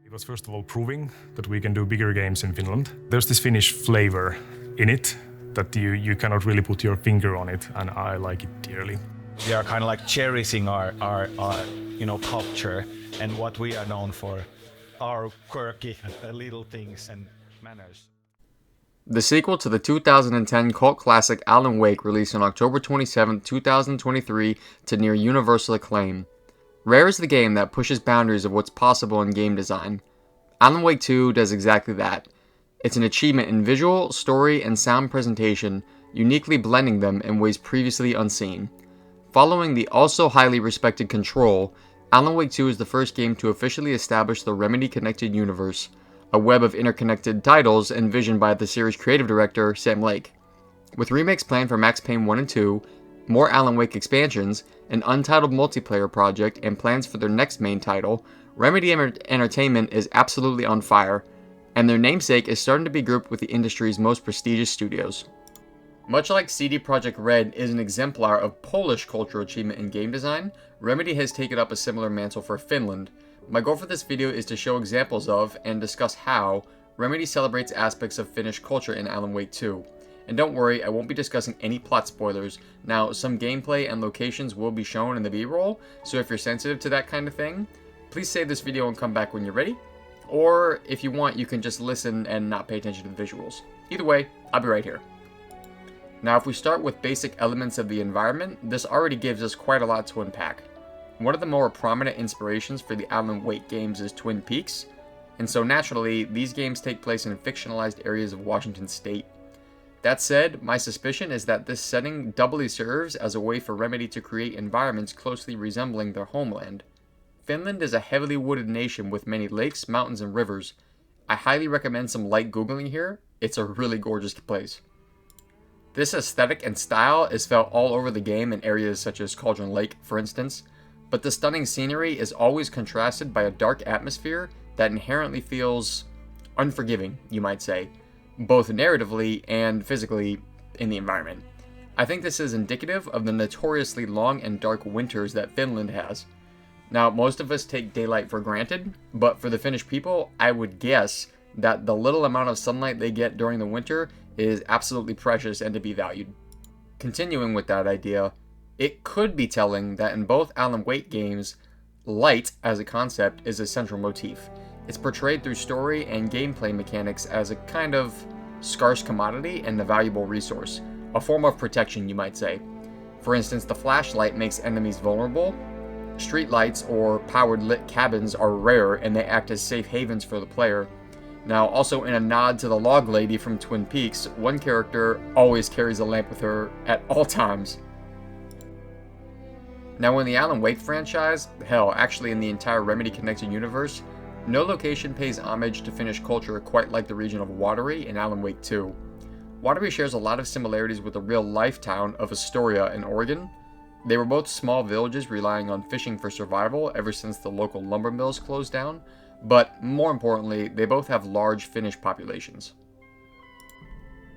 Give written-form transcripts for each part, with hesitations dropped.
It was first of all proving that we can do bigger games in Finland. There's this Finnish flavor in it that you cannot really put your finger on it, and I like it dearly. We are kind of like cherishing our culture and what we are known for, our quirky little things and manners. The sequel to the 2010 cult classic Alan Wake released on October 27, 2023 to near universal acclaim. Rare is the game that pushes boundaries of what's possible in game design. Alan Wake 2 does exactly that. It's an achievement in visual, story, and sound presentation, uniquely blending them in ways previously unseen. Following the also highly respected Control, Alan Wake 2 is the first game to officially establish the Remedy-connected universe, a web of interconnected titles envisioned by the series' creative director, Sam Lake. With remakes planned for Max Payne 1 and 2, more Alan Wake expansions, an untitled multiplayer project, and plans for their next main title, Remedy Entertainment is absolutely on fire, and their namesake is starting to be grouped with the industry's most prestigious studios. Much like CD Projekt Red is an exemplar of Polish cultural achievement in game design, Remedy has taken up a similar mantle for Finland. My goal for this video is to show examples of, and discuss how, Remedy celebrates aspects of Finnish culture in Alan Wake 2. And don't worry, I won't be discussing any plot spoilers. Now, some gameplay and locations will be shown in the B-roll, so if you're sensitive to that kind of thing, please save this video and come back when you're ready. Or, if you want, you can just listen and not pay attention to the visuals. Either way, I'll be right here. Now, if we start with basic elements of the environment, this already gives us quite a lot to unpack. One of the more prominent inspirations for the Alan Wake games is Twin Peaks, and so naturally, these games take place in fictionalized areas of Washington State. That said, my suspicion is that this setting doubly serves as a way for Remedy to create environments closely resembling their homeland. Finland is a heavily wooded nation with many lakes, mountains, and rivers. I highly recommend some light googling here. It's a really gorgeous place. This aesthetic and style is felt all over the game in areas such as Cauldron Lake, for instance, but the stunning scenery is always contrasted by a dark atmosphere that inherently feels unforgiving, you might say, both narratively and physically in the environment. I think this is indicative of the notoriously long and dark winters that Finland has. Now, most of us take daylight for granted, but for the Finnish people, I would guess that the little amount of sunlight they get during the winter is absolutely precious and to be valued. Continuing with that idea, it could be telling that in both Alan Wake games, light as a concept is a central motif. It's portrayed through story and gameplay mechanics as a kind of scarce commodity and a valuable resource, a form of protection, you might say. For instance, the flashlight makes enemies vulnerable. Streetlights or powered lit cabins are rare and they act as safe havens for the player. Now, also in a nod to the log lady from Twin Peaks, one character always carries a lamp with her at all times. Now, in the Alan Wake franchise, hell, actually in the entire Remedy-connected universe, no location pays homage to Finnish culture quite like the region of Watery in Alan Wake 2. Watery shares a lot of similarities with the real-life town of Astoria in Oregon. They were both small villages relying on fishing for survival ever since the local lumber mills closed down, but more importantly, they both have large Finnish populations.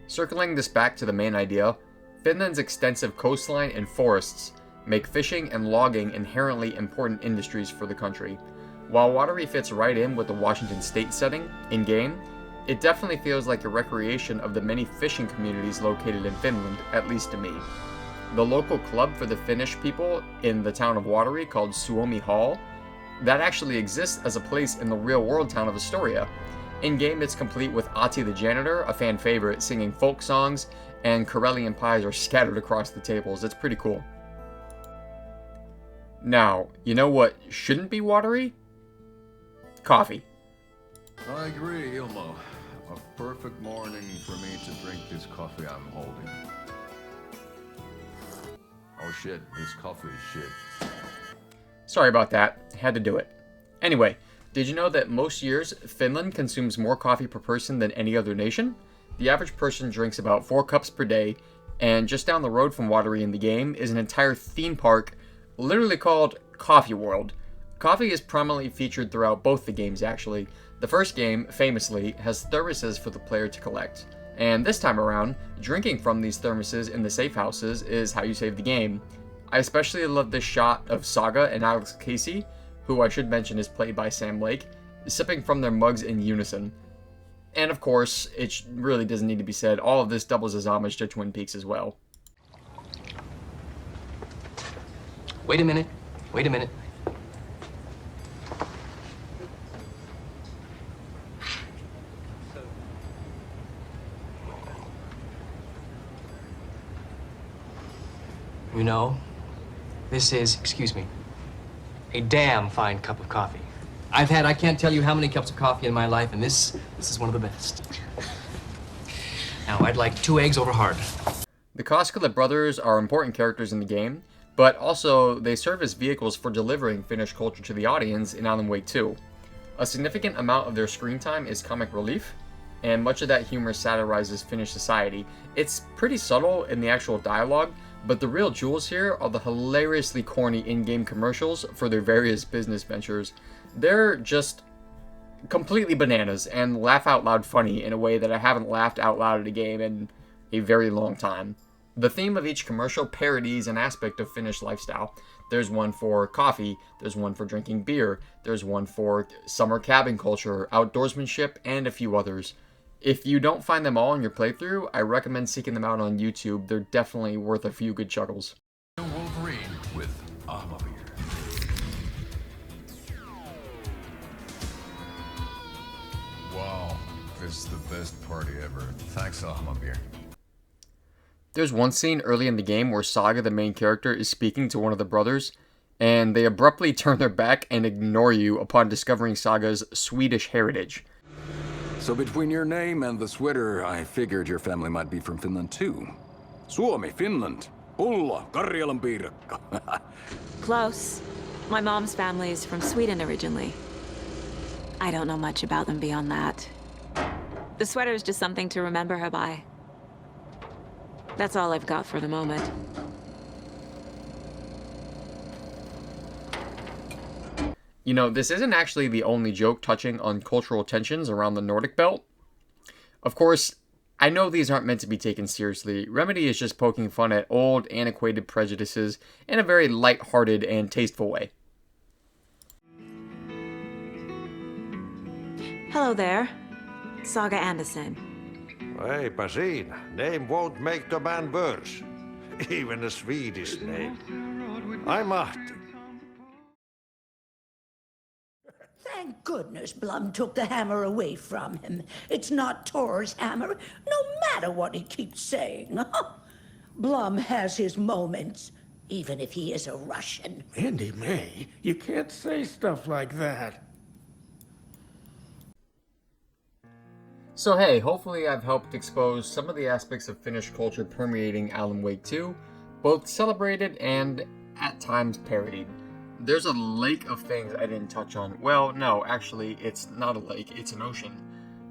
Circling this back to the main idea, Finland's extensive coastline and forests make fishing and logging inherently important industries for the country. While Watery fits right in with the Washington State setting in-game, it definitely feels like a recreation of the many fishing communities located in Finland, at least to me. The local club for the Finnish people in the town of Watery, called Suomi Hall, that actually exists as a place in the real-world town of Astoria. In-game, it's complete with Ati the janitor, a fan favorite, singing folk songs, and Karelian pies are scattered across the tables. It's pretty cool. Now, you know what shouldn't be watery? Coffee. I agree, Ilmo. A perfect morning for me to drink this coffee I'm holding. Oh shit, this coffee is shit. Sorry about that. Had to do it. Anyway, did you know that most years Finland consumes more coffee per person than any other nation? The average person drinks about 4 cups per day, and just down the road from Watery in the game is an entire theme park literally called Coffee World. Coffee is prominently featured throughout both the games actually. The first game, famously, has thermoses for the player to collect. And this time around, drinking from these thermoses in the safe houses is how you save the game. I especially love this shot of Saga and Alex Casey, who I should mention is played by Sam Lake, sipping from their mugs in unison. And of course, it really doesn't need to be said, all of this doubles as homage to Twin Peaks as well. Wait a minute. Wait a minute. You know, this is, excuse me, a damn fine cup of coffee. I've had, I can't tell you how many cups of coffee in my life, and this is one of the best. Now, I'd like 2 eggs over hard. The Koskela brothers are important characters in the game, but also they serve as vehicles for delivering Finnish culture to the audience in Alan Wake 2. A significant amount of their screen time is comic relief, and much of that humor satirizes Finnish society. It's pretty subtle in the actual dialogue, but the real jewels here are the hilariously corny in-game commercials for their various business ventures. They're just completely bananas and laugh out loud funny in a way that I haven't laughed out loud at a game in a very long time. The theme of each commercial parodies an aspect of Finnish lifestyle. There's one for coffee, there's one for drinking beer, there's one for summer cabin culture, outdoorsmanship, and a few others. If you don't find them all in your playthrough, I recommend seeking them out on YouTube. They're definitely worth a few good chuckles. Wolverine with Ahmavir. Wow, this is the best party ever. Thanks, Ahmavir. There's one scene early in the game where Saga, the main character, is speaking to one of the brothers, and they abruptly turn their back and ignore you upon discovering Saga's Swedish heritage. So between your name and the sweater, I figured your family might be from Finland too. Suomi, Finland. Ulla, Karjalan piirakka. Close. My mom's family is from Sweden originally. I don't know much about them beyond that. The sweater is just something to remember her by. That's all I've got for the moment. You know, this isn't actually the only joke touching on cultural tensions around the Nordic belt. Of course, I know these aren't meant to be taken seriously. Remedy is just poking fun at old, antiquated prejudices in a very light-hearted and tasteful way. Hello there. Saga Anderson. Eipä siinä. Name won't make the man worse. Even a Swedish name. I'm Ahti. Thank goodness Blum took the hammer away from him. It's not Tor's hammer, no matter what he keeps saying. Blum has his moments, even if he is a Russian. Andy May, you can't say stuff like that. So hey, hopefully I've helped expose some of the aspects of Finnish culture permeating Alan Wake 2, both celebrated and, at times, parodied. There's a lake of things I didn't touch on. Well, no, actually, it's not a lake, it's an ocean.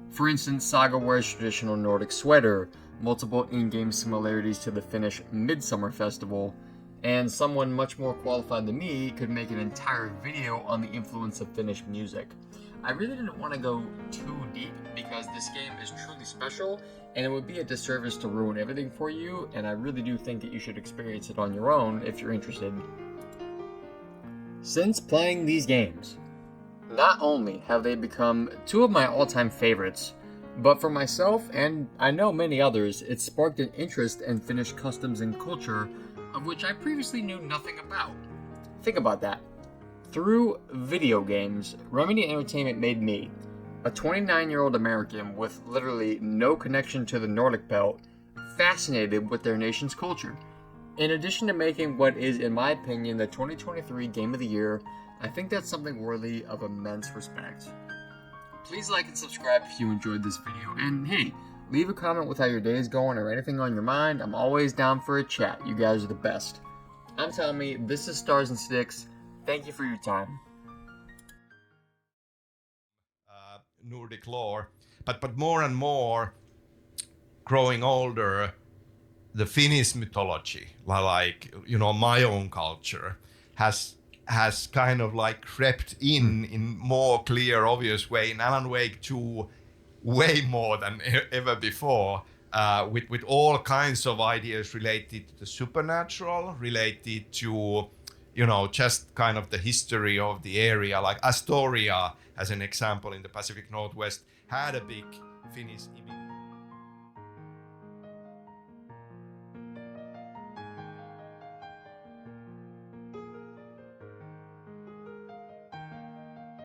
For instance, Saga wears traditional Nordic sweater, multiple in-game similarities to the Finnish Midsummer Festival, and someone much more qualified than me could make an entire video on the influence of Finnish music. I really didn't want to go too deep because this game is truly special and it would be a disservice to ruin everything for you, and I really do think that you should experience it on your own if you're interested. Since playing these games, not only have they become two of my all-time favorites, but for myself and I know many others, it sparked an interest in Finnish customs and culture of which I previously knew nothing about. Think about that. Through video games, Remedy Entertainment made me, a 29-year-old American with literally no connection to the Nordic belt, fascinated with their nation's culture. In addition to making what is, in my opinion, the 2023 Game of the Year, I think that's something worthy of immense respect. Please like and subscribe if you enjoyed this video, and hey, leave a comment with how your day is going or anything on your mind. I'm always down for a chat. You guys are the best. I'm Tommy, this is Stars and Sticks. Thank you for your time. Nordic lore, but more and more, growing older, the Finnish mythology, like my own culture, has kind of like crept in more clear, obvious way in Alan Wake 2, way more than ever before, with all kinds of ideas related to the supernatural, related to just kind of the history of the area. Like Astoria, as an example, in the Pacific Northwest, had a big Finnish immigration.